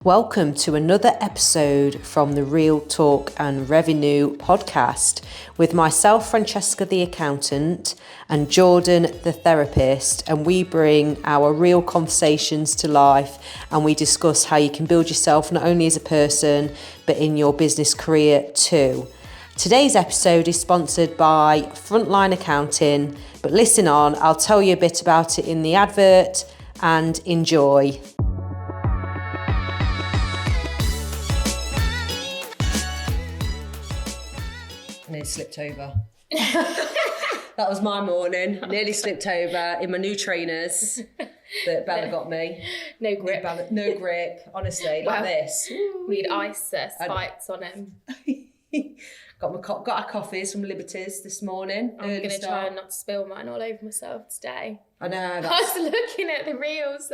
Welcome to another episode from the Real Talk and Revenue podcast with myself, Francesca the accountant, and Jordan the therapist, and we bring our real conversations to life and we discuss how you can build yourself not only as a person but in your business career too. Today's episode is sponsored by Frontline Accounting, but listen on, I'll tell you a bit about it in the advert and enjoy. I nearly slipped over. That was my morning. Nearly slipped over in my new trainers that Bella got me. No grip. No grip, honestly, like this. Need ice spikes on him. Got our coffees from Liberties this morning. I'm going to try not to spill mine all over myself today. I know. I was looking at the reels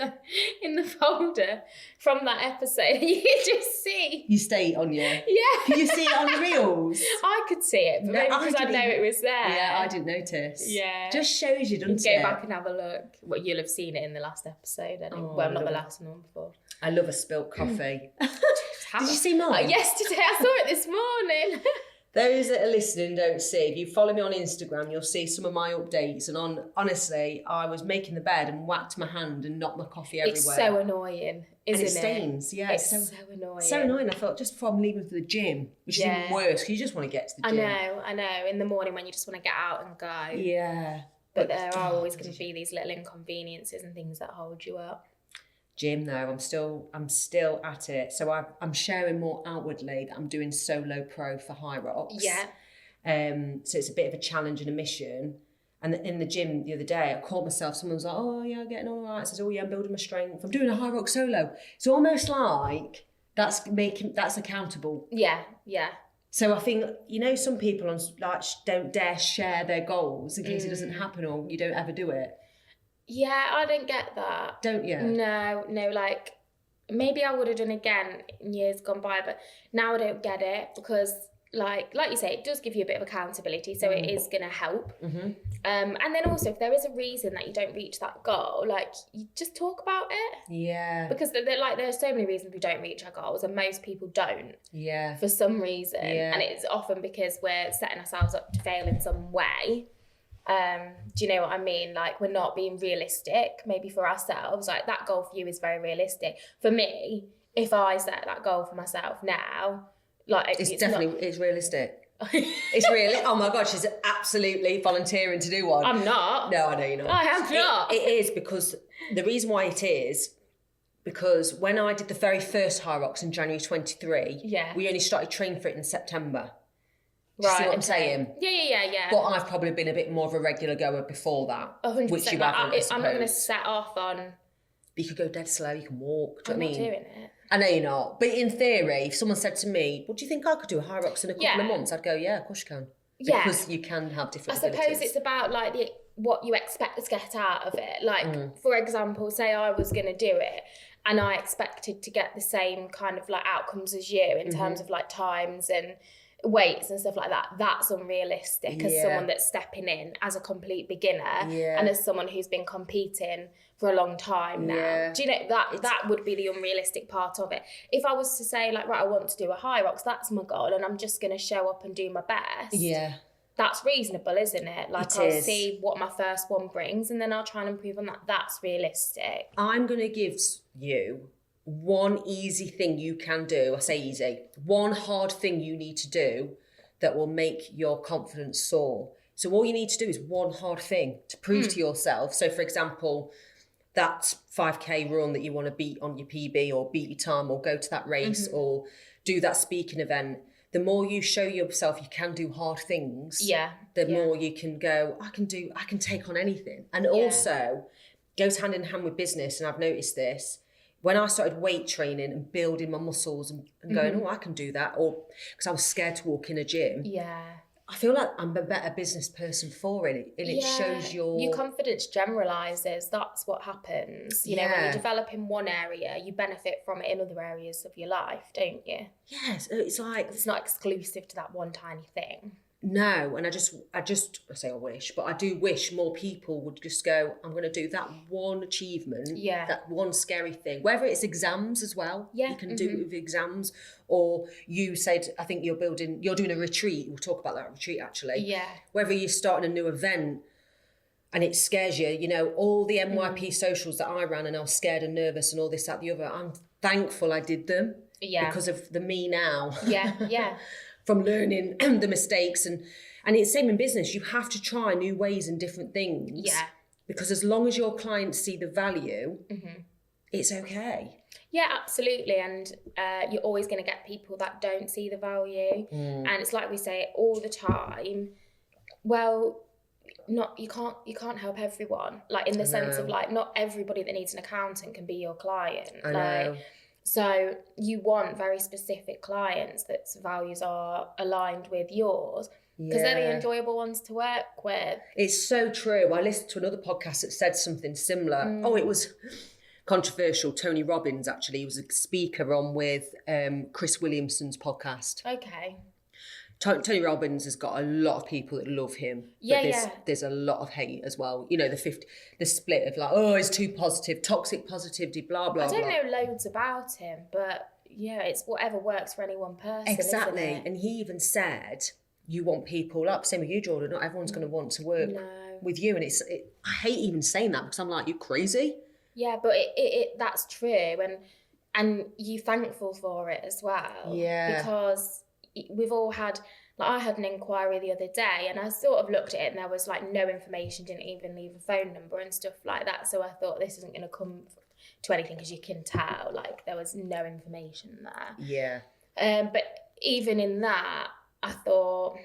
in the folder from that episode. You could just see. You stay on you? Yeah. Can you see it on the reels? I could see it, but maybe because I know it was there. Yeah, I didn't notice. Yeah. Just shows you, doesn't Go it? back and have a look. Well, you'll have seen it in the last episode. Well, not the last one before. I love a spilt coffee. Did you see mine? Yesterday, I saw it this morning. Those that are listening don't see. If you follow me on Instagram, you'll see some of my updates. And honestly, I was making the bed and whacked my hand and knocked my coffee everywhere. It's so annoying, isn't it? And it stains, yeah. It's so annoying. So annoying. I felt just before I'm leaving for the gym, which is even worse because you just want to get to the gym. I know. In the morning when you just want to get out and go. Yeah. But there are always going to be these little inconveniences and things that hold you up. Gym though, I'm still at it. So I'm sharing more outwardly that I'm doing solo pro for High Rocks. Yeah. So it's a bit of a challenge and a mission. And in the gym the other day, I caught myself. Someone was like, "Oh yeah, I'm getting all right." I said, "Oh yeah, I'm building my strength. I'm doing a High Rock solo." It's almost like that's accountable. Yeah. So I think some people don't dare share their goals in case it doesn't happen or you don't ever do it. Yeah, I don't get that. Don't you? No, like, maybe I would have done again in years gone by, but now I don't get it because, like you say, it does give you a bit of accountability, so it is going to help. Mm-hmm. And then also, if there is a reason that you don't reach that goal, like, you just talk about it. Yeah. Because, there's so many reasons we don't reach our goals, and most people don't. Yeah. For some reason. Yeah. And it's often because we're setting ourselves up to fail in some way. Do you know what I mean? Like, we're not being realistic, maybe for ourselves. Like, that goal for you is very realistic. For me, if I set that goal for myself now, like, it's realistic. It's really, oh my God, she's absolutely volunteering to do one. I'm not. No, I know you're not. I am not. It is because the reason why it is, because when I did the very first High Rocks in January 23, we only started training for it in September. Do you see what I'm saying? Yeah. But I've probably been a bit more of a regular goer before that. 100%. Which you haven't, I suppose. I'm not going to set off on... But you could go dead slow, you can walk. I'm not doing it. I know you're not. But in theory, if someone said to me, well, do you think I could do a High Rocks in a couple of months? I'd go, yeah, of course you can. Because you can have different abilities. I suppose it's about, like, what you expect to get out of it. Like, for example, say I was going to do it and I expected to get the same kind of, like, outcomes as you in terms of, like, times and weights and stuff like that. That's unrealistic as someone that's stepping in as a complete beginner and as someone who's been competing for a long time now. Do you know, that would be the unrealistic part of it. If I was to say, like, right, I want to do a High Rocks, that's my goal, and I'm just going to show up and do my best. Yeah. That's reasonable, isn't it? Like, I'll see what my first one brings and then I'll try and improve on that. That's realistic. I'm going to give you one easy thing you can do. I say easy. One hard thing you need to do that will make your confidence soar. So all you need to do is one hard thing to prove to yourself. So for example, that 5K run that you want to beat on your PB or beat your time or go to that race or do that speaking event. The more you show yourself you can do hard things, the more you can go, I can take on anything. And also goes hand in hand with business. And I've noticed this. When I started weight training and building my muscles and going, oh, I can do that, or because I was scared to walk in a gym. Yeah. I feel like I'm a better business person for it. And it shows your confidence generalises. That's what happens. You know, when you develop in one area, you benefit from it in other areas of your life, don't you? Yes. It's like... It's not exclusive to that one tiny thing. No, and I say I wish, but I do wish more people would just go, I'm going to do that one achievement, that one scary thing, whether it's exams as well. You can do it with exams, or you said, I think you're doing a retreat. We'll talk about that retreat actually. Yeah. Whether you're starting a new event and it scares you, you know, all the NYP socials that I ran and I was scared and nervous and all this, that, the other, I'm thankful I did them because of the me now. Yeah. From learning the mistakes and it's same in business. You have to try new ways and different things. Yeah. Because as long as your clients see the value, it's okay. Yeah, absolutely. And you're always going to get people that don't see the value. And it's like we say all the time. Well, you can't help everyone. Like in the sense of like not everybody that needs an accountant can be your client. I know. So you want very specific clients that values are aligned with yours because they're the enjoyable ones to work with. It's so true. I listened to another podcast that said something similar. Oh, it was controversial. Tony Robbins, actually. He was a speaker on with Chris Williamson's podcast. Okay. Tony Robbins has got a lot of people that love him. There's a lot of hate as well. You know, the split of like, oh, it's too positive, toxic positivity, blah, blah, blah. I don't know loads about him, but yeah, it's whatever works for any one person. Exactly. Isn't it? And he even said, you want people up, same with you, Jordan, not everyone's going to want to work with you. And I hate even saying that because I'm like, you crazy? Yeah, but that's true. And you're thankful for it as well. Yeah. Because we've all had, like I had an inquiry the other day and I sort of looked at it and there was like no information, didn't even leave a phone number and stuff like that. So I thought this isn't going to come to anything because you can tell like there was no information there. Yeah. But even in that, I thought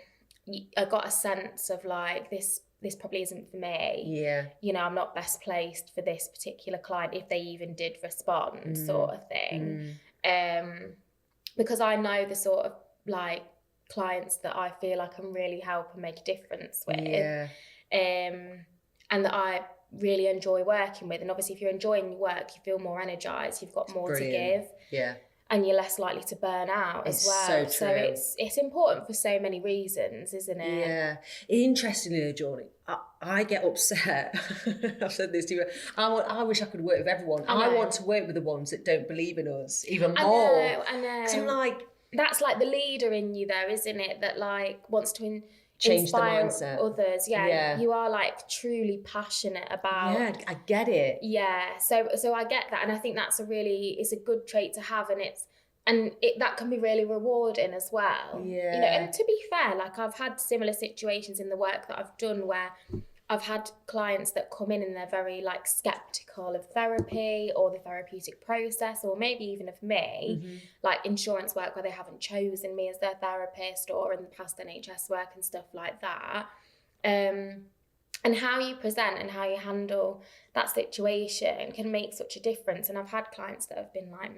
I got a sense of like this probably isn't for me. Yeah. You know, I'm not best placed for this particular client if they even did respond sort of thing. Because I know the sort of like clients that I feel I can really help and make a difference with, and that I really enjoy working with. And obviously if you're enjoying your work, you feel more energized, you've got more to give, and you're less likely to burn out as well. So true. So it's important for so many reasons, isn't it? Yeah. Interestingly, Jordan, I get upset. I've said this to you. I wish I could work with everyone. I want to work with the ones that don't believe in us even more. I know. 'Cause I'm like, that's like the leader in you though, isn't it? That like wants to change the inspire mindset. Others. Yeah. You are like truly passionate about. Yeah, I get it. Yeah. So I get that. And I think that's it's a good trait to have, and that can be really rewarding as well. Yeah. You know, and to be fair, like I've had similar situations in the work that I've done where I've had clients that come in and they're very like skeptical of therapy or the therapeutic process, or maybe even of me, like insurance work where they haven't chosen me as their therapist, or in the past NHS work and stuff like that. And how you present and how you handle that situation can make such a difference. And I've had clients that have been like,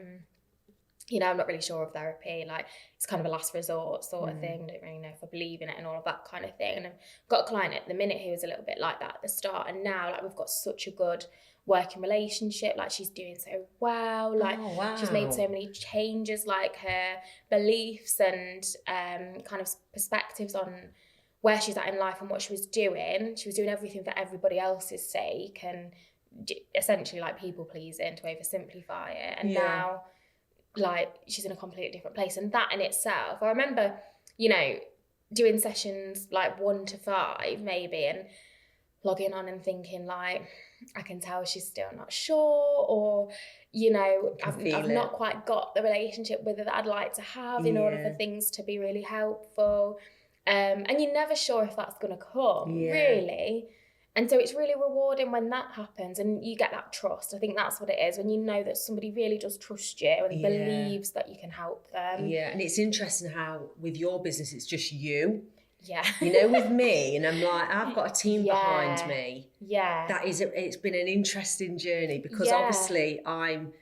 you know, I'm not really sure of therapy, like it's kind of a last resort sort of thing, don't really know if I believe in it and all of that kind of thing. And I've got a client at the minute who was a little bit like that at the start, and now like we've got such a good working relationship, like she's doing so well, like she's made so many changes, like her beliefs and kind of perspectives on where she's at in life and what she was doing everything for everybody else's sake and essentially like people pleasing, to oversimplify it, and now like she's in a completely different place. And that in itself, I remember, you know, doing sessions like 1 to 5 maybe, and logging on and thinking like, I can tell she's still not sure, or, you know, I've not quite got the relationship with her that I'd like to have in order for things to be really helpful. And you're never sure if that's going to come, really. And so it's really rewarding when that happens and you get that trust. I think that's what it is, when you know that somebody really does trust you and believes that you can help them. Yeah, and it's interesting how with your business, it's just you. Yeah. You know, with me, and I'm like, I've got a team behind me. Yeah. It's been an interesting journey because obviously I'm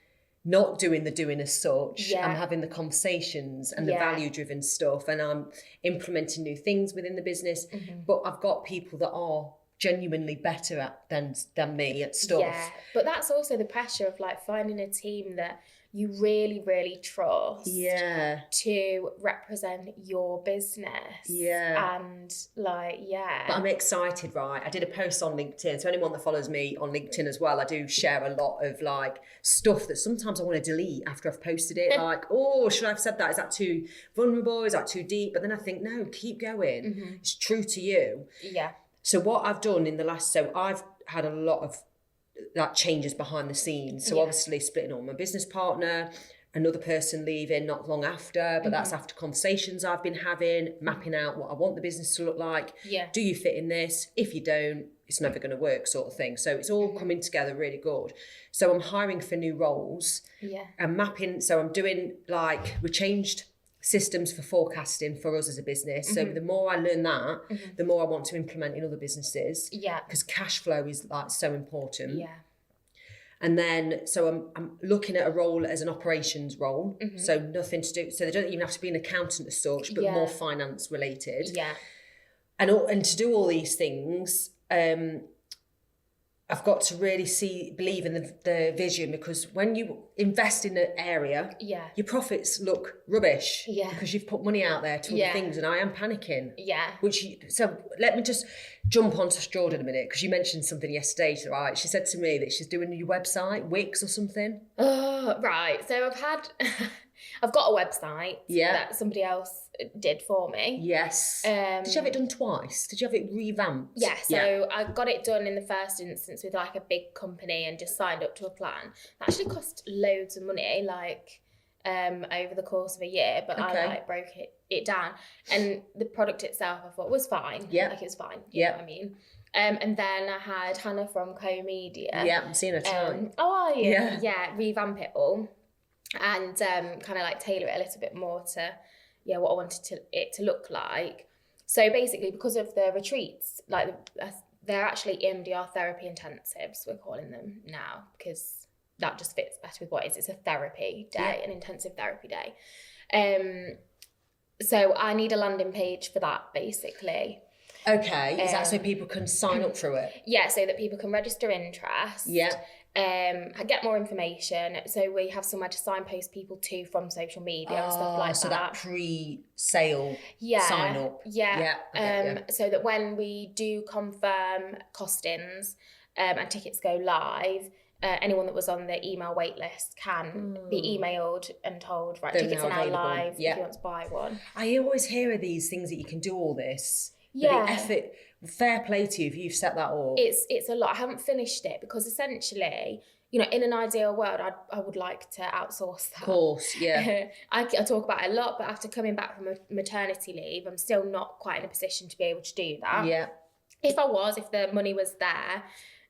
not doing the doing as such. I'm having the conversations and the value-driven stuff, and I'm implementing new things within the business. But I've got people that are genuinely better at than me at stuff. Yeah, but that's also the pressure of like finding a team that you really, really trust to represent your business. And But I'm excited, right? I did a post on LinkedIn. So anyone that follows me on LinkedIn as well, I do share a lot of like stuff that sometimes I want to delete after I've posted it. Like, oh, should I have said that? Is that too vulnerable? Is that too deep? But then I think, no, keep going. It's true to you. Yeah. So what I've done in the last, so I've had a lot of like changes behind the scenes. So obviously splitting on my business partner, another person leaving not long after, but that's after conversations I've been having, mapping out what I want the business to look like. Do you fit in this? If you don't, it's never going to work, sort of thing. So it's all coming together really good. So I'm hiring for new roles. I'm mapping, so I'm doing like, we changed systems for forecasting for us as a business. So the more I learn that, the more I want to implement in other businesses. Because cash flow is like so important. And then, so I'm looking at a role as an operations role. So nothing to do, so they don't even have to be an accountant as such, but more finance related. And to do all these things, I've got to really believe in the vision, because when you invest in an area, your profits look rubbish because you've put money out there to other things, and I am panicking. So let me just jump onto Jordan a minute, because you mentioned something yesterday, right? She said to me that she's doing a new website, Wix or something. Oh, right. So I've got a website that somebody else did for me. Did you have it done twice? Did you have it revamped? So I got it done in the first instance with like a big company and just signed up to a plan. It actually cost loads of money, like over the course of a year, but I like broke it down. And the product itself I thought was fine. Like it was fine. You know what I mean? And then I had Hannah from Co-Media. I'm seeing her tonight. Oh, are you? Revamp it all. And kind of like tailor it a little bit more to what I wanted it to look like. So basically, because of the retreats, like they're actually EMDR therapy intensives, we're calling them now, because that just fits better with what it is. It's a therapy day, an intensive therapy day. So I need a landing page for that, basically. Okay, is that so people can sign up through it? So that people can register interest. Get more information, so we have somewhere to signpost people to from social media and stuff like that. So that pre-sale sign up. So that when we do confirm costings and tickets go live, anyone that was on the email wait list can be emailed and told, right, tickets are now live if you want to buy one. I always hear of these things that you can do all this. The effort, fair play to you if you've set that up. It's a lot. I haven't finished it because essentially, in an ideal world, I would like to outsource that. Of course, I talk about it a lot, but after coming back from maternity leave, I'm still not quite in a position to be able to do that. If the money was there,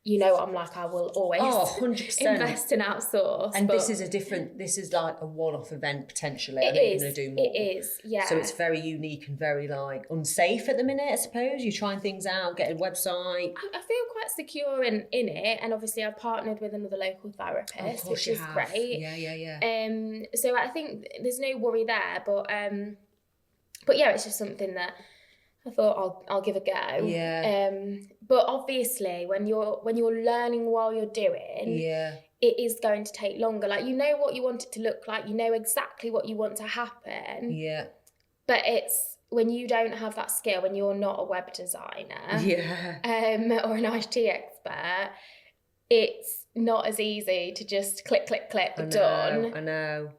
I'm like, I will always 100%. invest and outsource. And this is like a one-off event potentially. I know you're going to do more. It is, So it's very unique and very like unsafe at the minute, I suppose. You're trying things out, getting a website. I feel quite secure in it, and obviously I've partnered with another local therapist, which is great. So I think there's no worry there, but it's just something that I thought I'll give a go. But obviously, when you're learning while you're doing, it is going to take longer. Like, what you want it to look like, exactly what you want to happen. But it's when you don't have that skill, when you're not a web designer, or an IT expert, it's not as easy to just click, done. I know.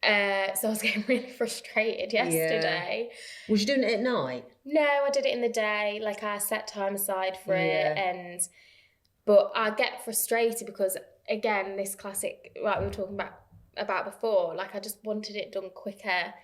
So I was getting really frustrated yesterday. Was you doing it at night? No, I did it in the day. Like, I set time aside for it, but I get frustrated because, again, this classic, like we were talking about before, like I just wanted it done quicker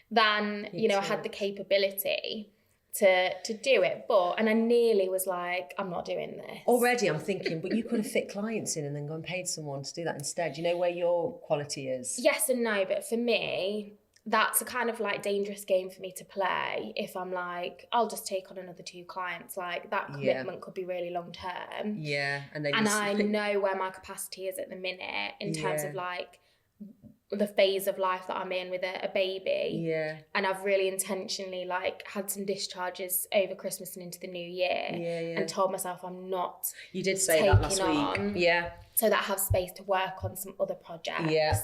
than I had the capability to do it, and I nearly was like, I'm not doing this. Already I'm thinking, but you could have fit clients in and then gone and paid someone to do that instead. You know where your quality is? Yes and no, but for me, that's a kind of like dangerous game for me to play if I'm like, I'll just take on another 2 clients. Like, that commitment could be really long term. And I know where my capacity is at the minute in terms of like the phase of life that I'm in with a baby. And I've really intentionally like had some discharges over Christmas and into the new year and told myself I'm not. You did say that last week. So that I have space to work on some other projects.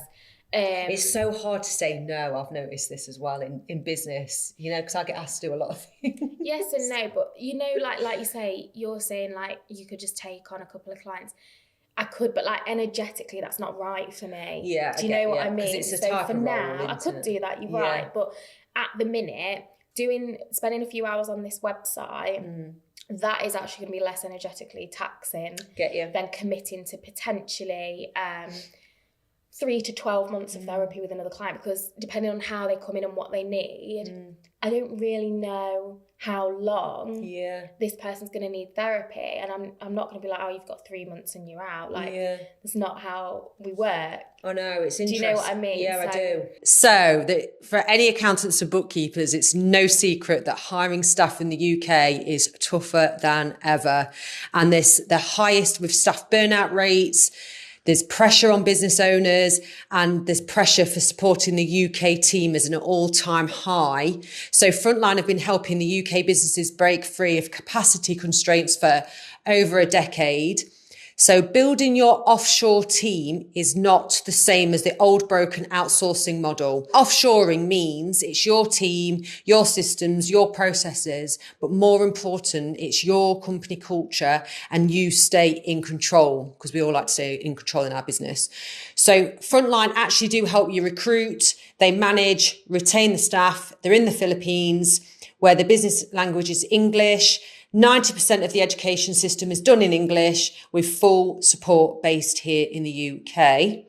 It's so hard to say no. I've noticed this as well in business, you know, because I get asked to do a lot of things. Yes and no, but you know, like you say, you're saying like you could just take on a couple of clients. I could, but like energetically, that's not right for me. Yeah, do you know what I mean? It's a so type for of role, now, I could do that. You're right, but at the minute, spending a few hours on this website. That is actually going to be less energetically taxing than committing to potentially 3 to 12 months of therapy with another client, because depending on how they come in and what they need, I don't really know how long this person's going to need therapy, and I'm not going to be like, oh, you've got 3 months and you're out. Like, that's not how we work. I know, it's interesting. Do you know what I mean? Yeah, I do. So for any accountants or bookkeepers, it's no secret that hiring staff in the UK is tougher than ever. And the highest with staff burnout rates. There's pressure on business owners, and there's pressure for supporting the UK team as an all-time high. So Frontline have been helping the UK businesses break free of capacity constraints for over a decade. So building your offshore team is not the same as the old broken outsourcing model. Offshoring means it's your team, your systems, your processes, but more important, it's your company culture, and you stay in control, because we all like to stay in control in our business. So Frontline actually do help you recruit. They manage, retain the staff. They're in the Philippines, where the business language is English. 90% of the education system is done in English, with full support based here in the UK.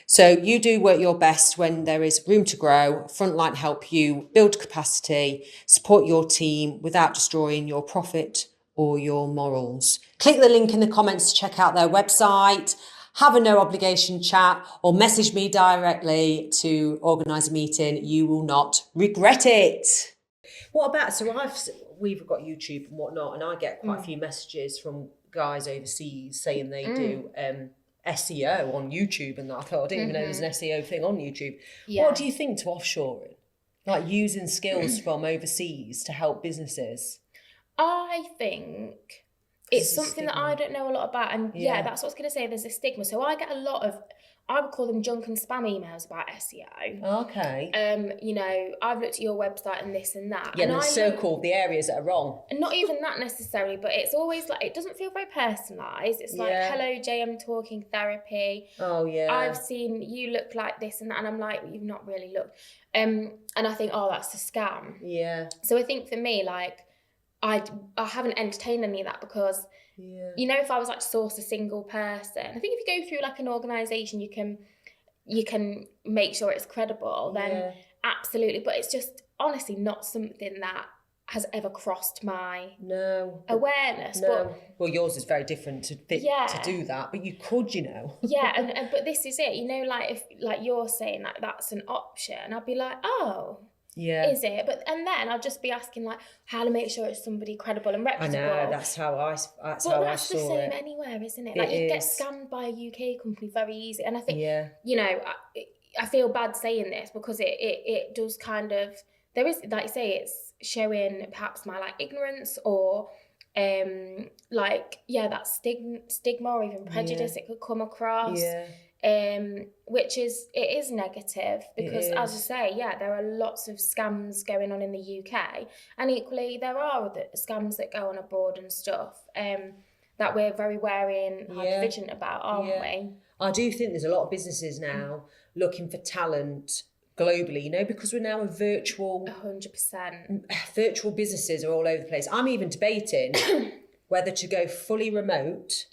So you do work your best when there is room to grow. Frontline help you build capacity, support your team without destroying your profit or your morals. Click the link in the comments to check out their website, have a no obligation chat, or message me directly to organise a meeting. You will not regret it. What about, we've got YouTube and whatnot, and I get quite a few messages from guys overseas saying they do SEO on YouTube, and that. I thought, I didn't even know there was an SEO thing on YouTube. What do you think to offshoring? Like using skills from overseas to help businesses? I think it's something that I don't know a lot about, and that's what I was going to say. There's a stigma. So I get a lot of, I would call them junk and spam emails about SEO. Okay. You know, I've looked at your website and this and that. Yeah, and I circle the areas that are wrong. And not even that necessarily, but it's always like, it doesn't feel very personalised. It's like, hello, JM Talking Therapy. Oh, yeah. I've seen you look like this and that. And I'm like, you've not really looked. And I think, oh, that's a scam. Yeah. So I think for me, like, I haven't entertained any of that, because you know, if I was like to source a single person, I think if you go through like an organisation, you can make sure it's credible, then absolutely. But it's just honestly not something that has ever crossed my awareness. No. But, well, yours is very different to do that, but you could, you know. and but this is it, you know, like if like you're saying like that's an option, I'd be like, oh. Yeah. Is it? And then I'll just be asking like how to make sure it's somebody credible and reputable. I know, that's how I saw it. But that's the same anywhere, isn't it? Like you get scammed by a UK company very easy. And I think, you know, I feel bad saying this, because it does kind of, there is, like you say, it's showing perhaps my like ignorance or like, that stigma or even prejudice it could come across. Which is negative, because as I say, there are lots of scams going on in the UK, and equally there are other scams that go on abroad and stuff that we're very wary and vigilant about, aren't we? I do think there's a lot of businesses now looking for talent globally, you know, because we're now a virtual 100%. Virtual businesses are all over the place. I'm even debating whether to go fully remote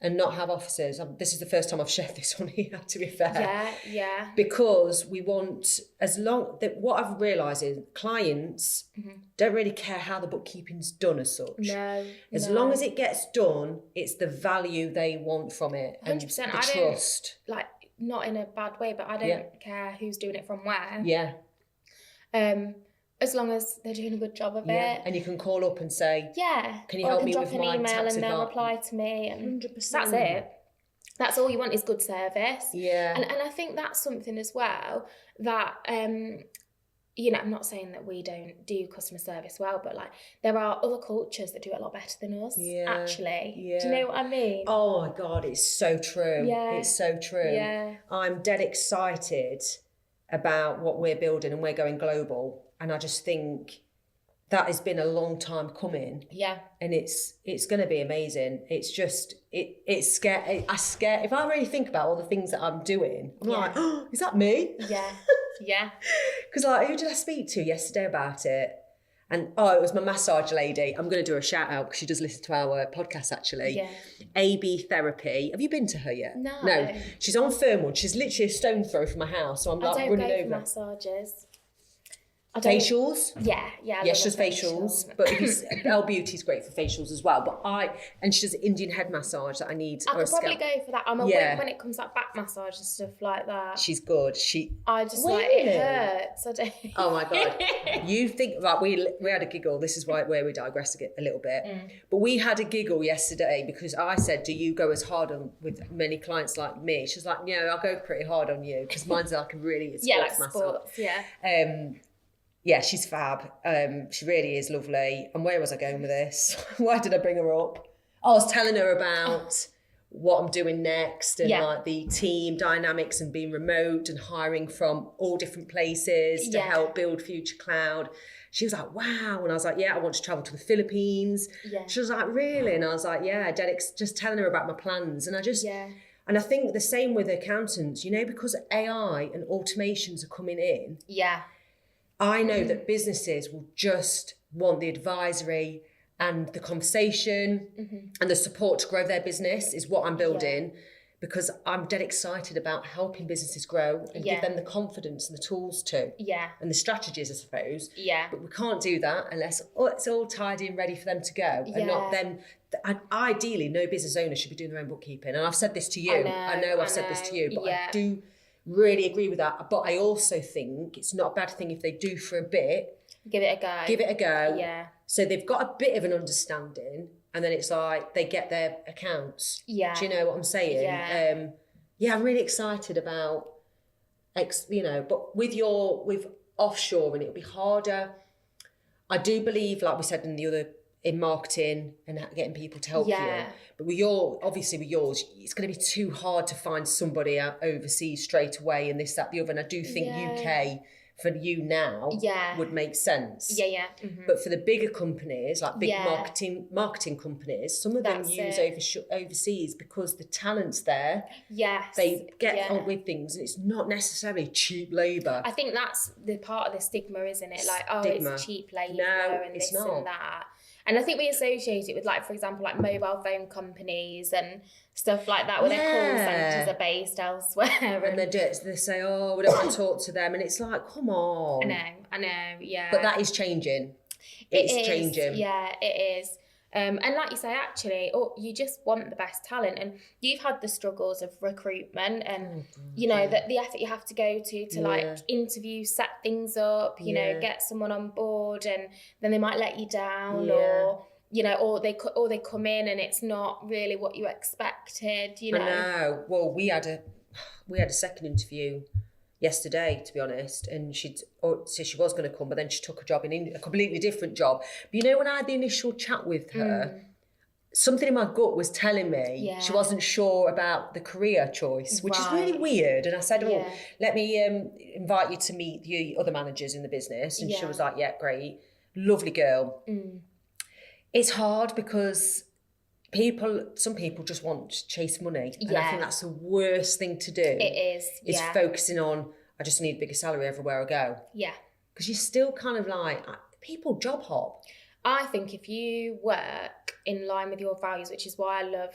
and not have offices. This is the first time I've shared this on here, to be fair. Yeah. Because we want, what I've realised is clients don't really care how the bookkeeping's done as such. No. As long as it gets done, it's the value they want from it. 100%. And the trust. Like, not in a bad way, but I don't care who's doing it from where. Yeah. As long as they're doing a good job of it. And you can call up and say, can you help me with my tax advice? Or I can drop an email and they'll reply to me. And 100%. That's it. That's all you want, is good service. Yeah. And I think that's something as well that you know, I'm not saying that we don't do customer service well, but like there are other cultures that do it a lot better than us, actually. Yeah. Do you know what I mean? Oh my God, it's so true. Yeah. It's so true. Yeah. I'm dead excited about what we're building, and we're going global. And I just think that has been a long time coming. Yeah. And it's going to be amazing. It's just, it's scary. If I really think about all the things that I'm doing, I'm like, oh, is that me? Yeah. Yeah. Because like, who did I speak to yesterday about it? And it was my massage lady. I'm going to do a shout out because she does listen to our podcast actually. Yeah. AB Therapy. Have you been to her yet? No. She's on Fernwood. She's literally a stone throw from my house. So I'm like running over. I don't go for massages. Facials? Yeah. Yeah, she does facials. But Elle Beauty's great for facials as well. And she does Indian head massage that I need. I could probably go for that. I'm a whip when it comes to like back massage and stuff like that. She's good. I just like it hurts. I don't. Oh my God. You think like we had a giggle. This is where we digress a little bit. But we had a giggle yesterday because I said, do you go as hard on with many clients like me? She's like, no, I'll go pretty hard on you because mine's like a really sports massage. Yeah, she's fab. She really is lovely. And where was I going with this? Why did I bring her up? I was telling her about what I'm doing next and like the team dynamics and being remote and hiring from all different places to help build Future Cloud. She was like, wow. And I was like, yeah, I want to travel to the Philippines. Yeah. She was like, really? And I was like, yeah, just telling her about my plans. And and I think the same with accountants, you know, because AI and automations are coming in. Yeah. I know that businesses will just want the advisory and the conversation and the support to grow their business is what I'm building because I'm dead excited about helping businesses grow and give them the confidence and the tools to. Yeah. And the strategies, I suppose. Yeah. But we can't do that unless it's all tidy and ready for them to go and not them. And ideally, no business owner should be doing their own bookkeeping. And I've said this to you. I know I've said this to you, but I do really agree with that. But I also think it's not a bad thing if they do for a bit. Give it a go. Yeah. So they've got a bit of an understanding and then it's like they get their accounts. Yeah. Do you know what I'm saying? Yeah. I'm really excited about, but with offshoring, it'll be harder. I do believe, like we said in marketing and getting people to help you. But with yours, it's going to be too hard to find somebody out overseas straight away and this, that, the other. And I do think UK for you now would make sense. Yeah. Mm-hmm. But for the bigger companies, like big marketing companies, some of them use overseas because the talent's there. Yes. They get on with things and it's not necessarily cheap labour. I think that's the part of the stigma, isn't it? Like, it's cheap labour and this and that. And I think we associate it with, like, for example, like mobile phone companies and stuff like that, where their call centres are based elsewhere. And they say, we don't want to talk to them. And it's like, come on. I know, yeah. But that is changing. It's changing. Yeah, it is. And like you say, actually, you just want the best talent. And you've had the struggles of recruitment and, the effort you have to go to like interview, set things up, get someone on board and then they might let you down or they come in and it's not really what you expected, I know. Well, we had a second interview yesterday, to be honest, and she was going to come, but then she took a job in a completely different job. But when I had the initial chat with her, something in my gut was telling me she wasn't sure about the career choice, which is really weird. And I said, let me invite you to meet the other managers in the business. And she was like, yeah, great. Lovely girl. It's hard because some people just want to chase money. And I think that's the worst thing to do. It is. Is focusing on, I just need a bigger salary everywhere I go. Yeah. Because you're still kind of like, people job hop. I think if you work in line with your values, which is why I love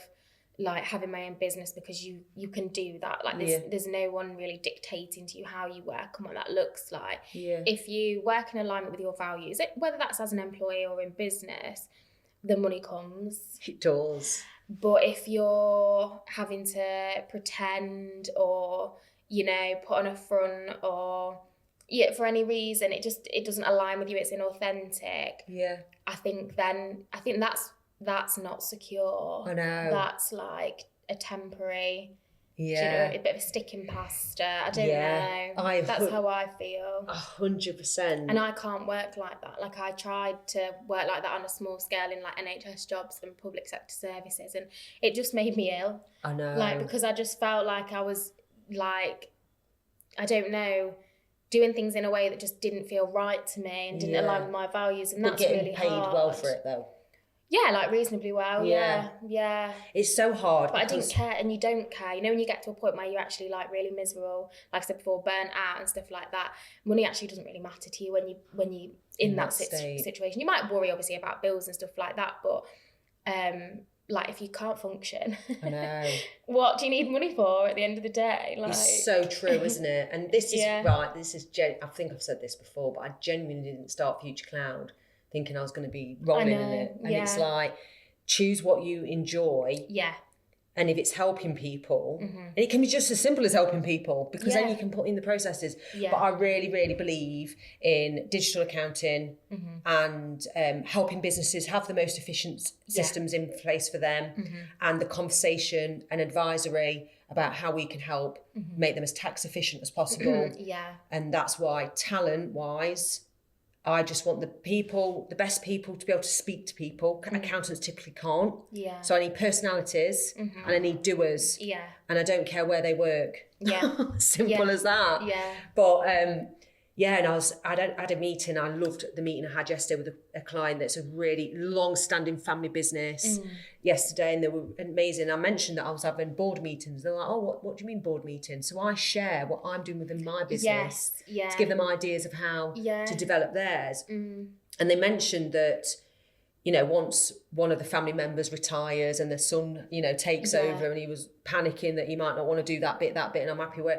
like having my own business, because you can do that. Like there's no one really dictating to you how you work and what that looks like. Yeah. If you work in alignment with your values, whether that's as an employee or in business, the money comes. It does. But if you're having to pretend or, put on a front or for any reason, it doesn't align with you, it's inauthentic. Yeah. I think that's not secure. I know. That's like a temporary Yeah. Do you know, a bit of a sticking plaster. I don't know. That's how I feel. 100%. And I can't work like that. Like, I tried to work like that on a small scale in like NHS jobs and public sector services, and it just made me ill. I know. Like, because I just felt like I was like, I don't know, doing things in a way that just didn't feel right to me and didn't align with my values, and that's really hard. But getting paid well for it though. Yeah, like reasonably well. Yeah. It's so hard. But I didn't care, and you don't care. You know, when you get to a point where you're actually like really miserable, like I said before, burnt out and stuff like that, money actually doesn't really matter to you when you in that situation. You might worry obviously about bills and stuff like that, but like if you can't function, I know. What do you need money for at the end of the day? Like, it's so true, isn't it? And this is right. This is I think I've said this before, but I genuinely didn't start Future Cloud thinking I was going to be rolling in it. And it's like, choose what you enjoy. Yeah. And if it's helping people, and it can be just as simple as helping people, because then you can put in the processes. Yeah. But I really, really believe in digital accounting and helping businesses have the most efficient systems in place for them, and the conversation and advisory about how we can help make them as tax efficient as possible. And that's why, talent-wise, I just want the best people to be able to speak to people. Accountants typically can't. Yeah. So I need personalities and I need doers. Yeah. And I don't care where they work. Yeah. Simple as that. Yeah. But and I had a meeting. I loved the meeting I had yesterday with a client that's a really long-standing family business yesterday, and they were amazing. I mentioned that I was having board meetings. They're like, oh, what do you mean board meetings? So I share what I'm doing within my business to give them ideas of how to develop theirs. And they mentioned that, you know, once one of the family members retires and the son, you know, takes over, and he was panicking that he might not want to do that bit, and I'm happy with.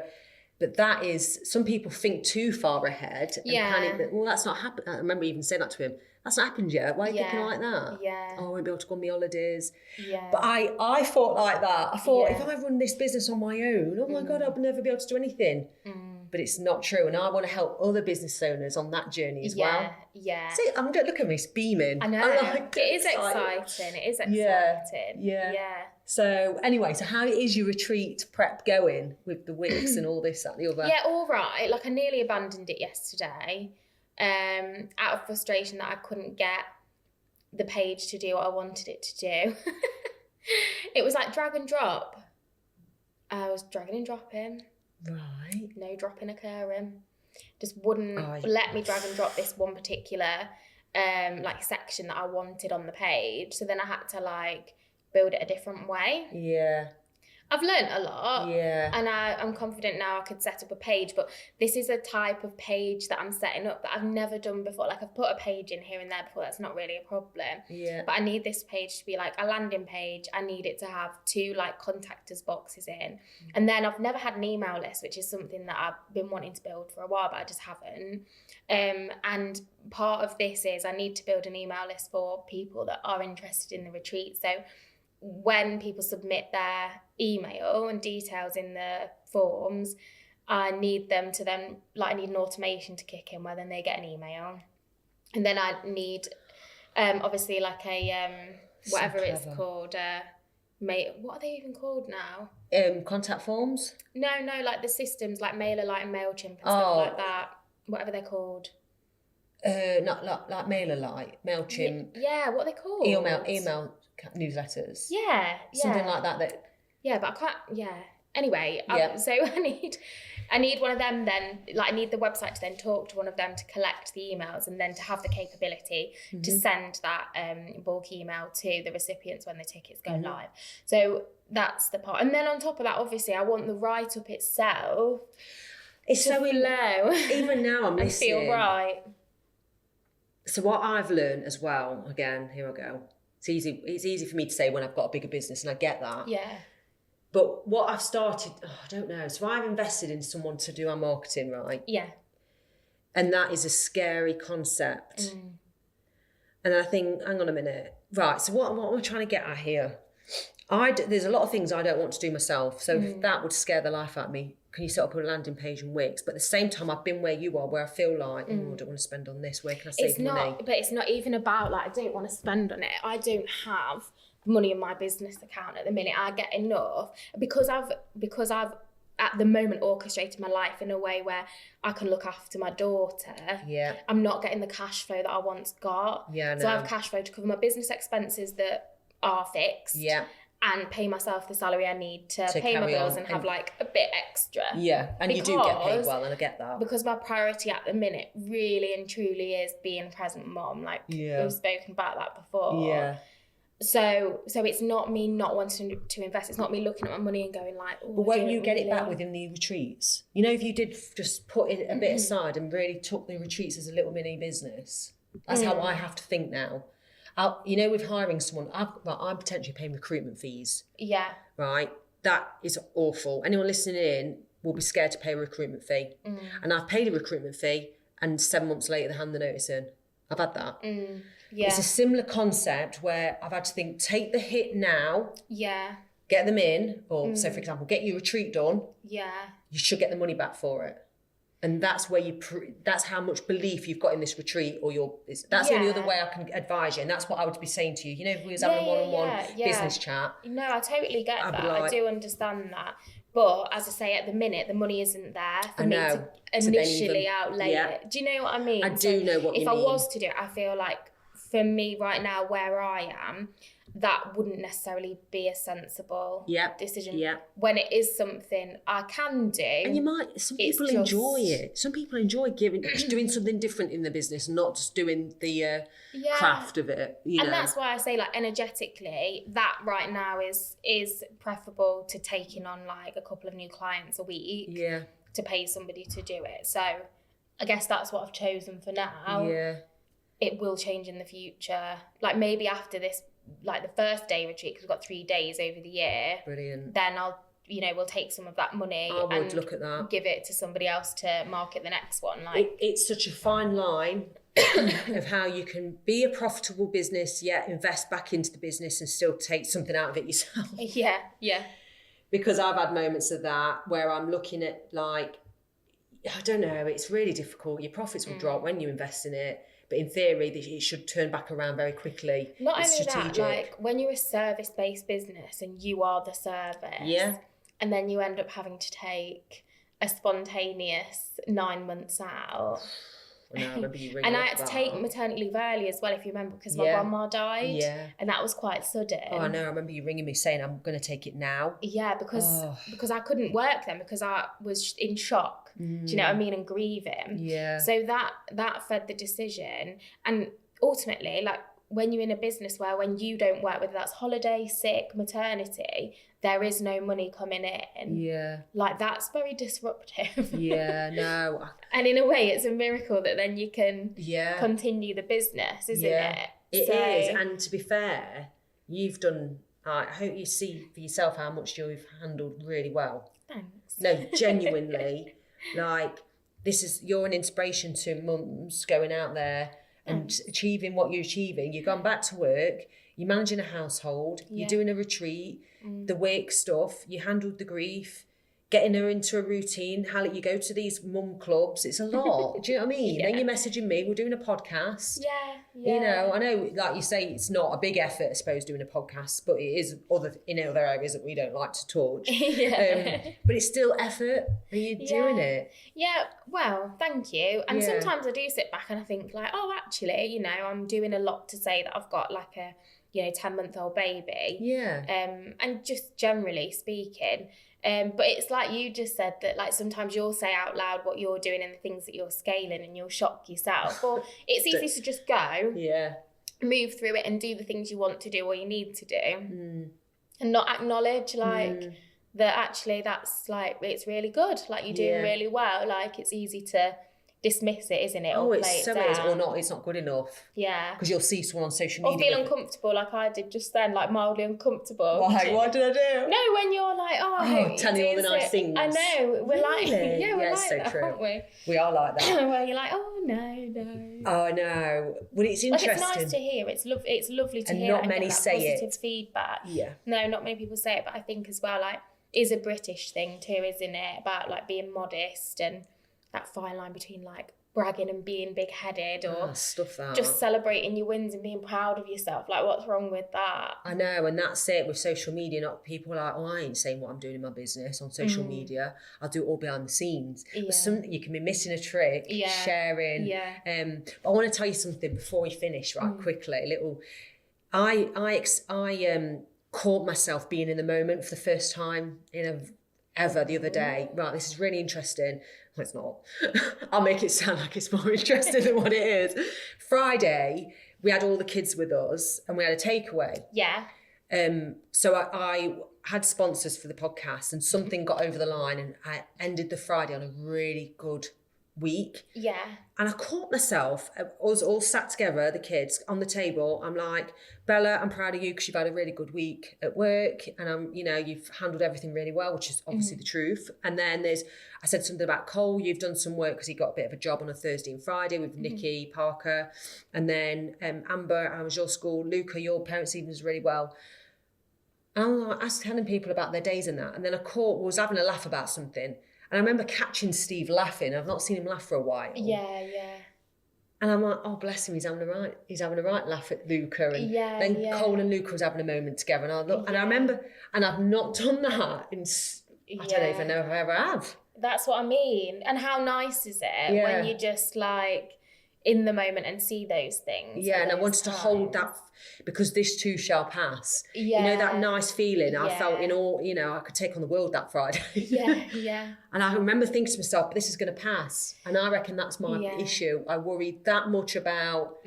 But that is, some people think too far ahead and panic that, well, that's not happened. I remember even saying that to him. That's not happened yet. Why are you thinking like that? Yeah. Oh, I won't be able to go on my holidays. Yeah. But I thought like that. I thought, if I run this business on my own, oh my God, I'll never be able to do anything. But it's not true. And I want to help other business owners on that journey as well. Yeah. See, look at me, it's beaming. I know. It is exciting. It is exciting. Yeah. So anyway, so how is your retreat prep going with the weeks and all this, that, and the other? Yeah, all right. Like, I nearly abandoned it yesterday, out of frustration that I couldn't get the page to do what I wanted it to do. It was like drag and drop. I was dragging and dropping. Right. No dropping occurring. Just wouldn't let me drag and drop this one particular like section that I wanted on the page. So then I had to like build it a different way. Yeah. I've learned a lot. Yeah. And I'm confident now I could set up a page, but this is a type of page that I'm setting up that I've never done before. Like, I've put a page in here and there before, that's not really a problem. Yeah. But I need this page to be like a landing page. I need it to have 2 like contact us boxes in. And then I've never had an email list, which is something that I've been wanting to build for a while, but I just haven't. And part of this is I need to build an email list for people that are interested in the retreat. So when people submit their email and details in the forms, I need them to then, like, I need an automation to kick in where then they get an email. And then I need, obviously, like a, whatever it's called, what are they even called now? Contact forms? No, like the systems, like MailerLite and MailChimp and stuff like that, whatever they're called. Not like MailerLite, MailChimp. Yeah, what are they called? Email newsletters. Yeah. Something like that. Yeah, but I can't. Anyway, so I need one of them then. Like, I need the website to then talk to one of them to collect the emails and then to have the capability to send that bulk email to the recipients when the tickets go live. So that's the part. And then on top of that, obviously, I want the write up itself. It's so low. Even now, I'm listening. Feel right. So what I've learned as well, again, here I go. It's easy for me to say when I've got a bigger business, and I get that. Yeah. But what I've started, I don't know. So I've invested in someone to do our marketing, right? Yeah. And that is a scary concept. And I think, hang on a minute. Right, so what am I trying to get at here? There's a lot of things I don't want to do myself. So that would scare the life out of me. Can you set up a landing page in Wix? But at the same time, I've been where you are, where I feel like, I don't want to spend on this. Where can I save money? But it's not even about, like, I don't want to spend on it. I don't have money in my business account at the minute. I get enough because I've at the moment orchestrated my life in a way where I can look after my daughter. Yeah. I'm not getting the cash flow that I once got. Yeah, so I have cash flow to cover my business expenses that are fixed. Yeah. And pay myself the salary I need to pay my bills and have like a bit extra. Yeah, and you do get paid well, and I get that. Because my priority at the minute really and truly is being a present mum. Like, we've spoken about that before. Yeah. So it's not me not wanting to invest. It's not me looking at my money and going like, oh, but won't you get it back within the retreats? You know, if you did just put it a bit aside and really took the retreats as a little mini business, that's how I have to think now. You know, with hiring someone, I'm potentially paying recruitment fees. Yeah. Right? That is awful. Anyone listening in will be scared to pay a recruitment fee. And I've paid a recruitment fee and 7 months later they hand the notice in. I've had that. Yeah. It's a similar concept where I've had to think, take the hit now. Yeah. Get them in. Or so, for example, get your retreat done. Yeah. You should get the money back for it. And that's where that's how much belief you've got in this retreat, or that's the only other way I can advise you. And that's what I would be saying to you. You know, if we was having a one-on-one business chat. No, I totally get that. I do understand that. But as I say, at the minute, the money isn't there for me to initially outlay it. Do you know what I mean? I do know what you mean. If I was to do it, I feel like for me right now, where I am, that wouldn't necessarily be a sensible decision. Yeah. When it is something I can do. And some people enjoy it. Some people enjoy doing something different in the business, not just doing the craft of it. And that's why I say, like, energetically, that right now is preferable to taking on like a couple of new clients a week. Yeah. To pay somebody to do it. So I guess that's what I've chosen for now. Yeah. It will change in the future. Like maybe after this, like the first day retreat, because we've got 3 days over the year. Brilliant. Then we'll take some of that money and look at that. Give it to somebody else to market the next one. Like it's such a fine line of how you can be a profitable business, yet invest back into the business and still take something out of it yourself. Yeah, yeah. Because I've had moments of that where I'm looking at like, I don't know, it's really difficult. Your profits will drop when you invest in it. But in theory, it should turn back around very quickly. Not only that, like when you're a service-based business and you are the service, and then you end up having to take a spontaneous 9 months out. I remember you ringing and I had to take maternity leave early as well, if you remember, because my grandma died. Yeah. And that was quite sudden. Oh, I know. I remember you ringing me saying, I'm going to take it now. Yeah, because I couldn't work then because I was in shock. Do you know what I mean? And grieving. Yeah. So that fed the decision. And ultimately, like when you're in a business where when you don't work, whether that's holiday, sick, maternity, there is no money coming in. Yeah. Like that's very disruptive. Yeah, no. And in a way, it's a miracle that then you can continue the business, isn't it? It is. And to be fair, you've done, I hope you see for yourself how much you've handled really well. Thanks. No, genuinely. Like, you're an inspiration to mums going out there and achieving what you're achieving. You've gone back to work, you're managing a household, you're doing a retreat, the work stuff, you handled the grief, getting her into a routine, how you go to these mum clubs. It's a lot. Do you know what I mean? Then you're messaging me, we're doing a podcast. Yeah. You know, I know, like you say, it's not a big effort, I suppose, doing a podcast, but it is in other areas that we don't like to touch. But it's still effort, and you're doing it. Yeah, well, thank you. And sometimes I do sit back and I think like, oh, actually, you know, I'm doing a lot to say that I've got like a, 10-month-old baby. Yeah. And just generally speaking, but it's like you just said that like sometimes you'll say out loud what you're doing and the things that you're scaling and you'll shock yourself. Or it's easy to just go, move through it and do the things you want to do or you need to do, and not acknowledge like that actually that's like it's really good. Like you're doing really well. Like it's easy to dismiss it, isn't it? Or it's so it is, or not. It's not good enough. Yeah. Because you'll see someone on social media. Or feel uncomfortable, like I did just then, like mildly uncomfortable. Why? What did I do? No, when you're like, telling you all the nice things. I know. We're like, we're like so that, true. aren't we? We are like that. Where you're like, oh no. Oh, I know. Well, it's interesting. Like, it's nice to hear. It's lovely to hear. And not many say it. Positive feedback. Yeah. No, not many people say it, but I think as well, like, is a British thing too, isn't it? About like being modest and that fine line between like bragging and being big-headed, or stuff that. just celebrating your wins and being proud of yourself. Like, what's wrong with that? I know, and that's it with social media. Not people are like, oh, I ain't saying what I'm doing in my business on social media. I'll do it all behind the scenes. But something you can be missing a trick, sharing. But I want to tell you something before we finish, right? Quickly, a little. I caught myself being in the moment for the first time ever the other day. Right, this is really interesting. Well, it's not. I'll make it sound like it's more interesting than what it is. Friday, we had all the kids with us and we had a takeaway. Yeah. So I had sponsors for the podcast, and something got over the line, and I ended the Friday on a really good week. Yeah. And I caught myself, us all sat together, the kids on the table. I'm like, Bella, I'm proud of you because you've had a really good week at work, and you've handled everything really well, which is obviously the truth. And then I said something about Cole. You've done some work because he got a bit of a job on a Thursday and Friday with Nikki Parker, and then Amber, I was your school. Luca, your parents' evenings really well. And I was telling people about their days and that, and then I was having a laugh about something. And I remember catching Steve laughing. I've not seen him laugh for a while. Yeah. And I'm like, oh, bless him, he's having a right laugh at Luca. And then Cole and Luca was having a moment together. And I look, and I remember, and I've not done that I don't even know if I ever have. That's what I mean. And how nice is it when you just like in the moment and see those things. Yeah, and I wanted to hold that because this too shall pass. Yeah. You know, that nice feeling I felt in all, I could take on the world that Friday. Yeah. And I remember thinking to myself, this is going to pass. And I reckon that's my issue. I worry that much about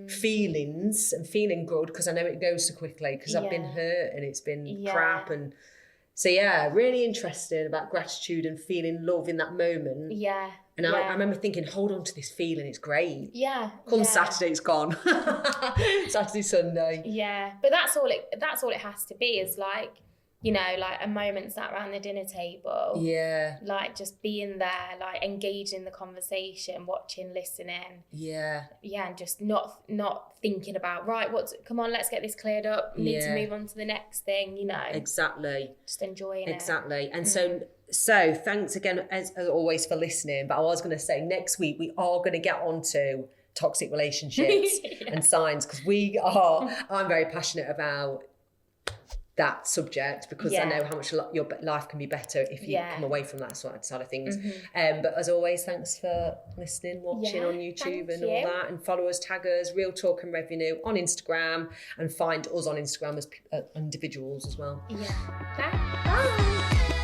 feelings and feeling good because I know it goes so quickly because I've been hurt and it's been crap. And so, really interesting about gratitude and feeling love in that moment. Yeah. And I remember thinking, hold on to this feeling, it's great. Yeah. Come Saturday, it's gone. Saturday, Sunday. Yeah. But that's all it has to be is like, like a moment sat around the dinner table. Yeah. Like just being there, like engaging the conversation, watching, listening. Yeah. Yeah, and just not thinking about, right, come on, let's get this cleared up. Need to move on to the next thing, Exactly. Just enjoying it. Exactly. And so thanks again, as always, for listening. But I was going to say, next week, we are going to get on to toxic relationships and signs because I'm very passionate about that subject because I know how much your life can be better if you come away from that side of things. But as always, thanks for listening, watching on YouTube and all that, and follow us, tag us, Real Talk and Revenue on Instagram, and find us on Instagram as individuals as well. Yeah. Bye.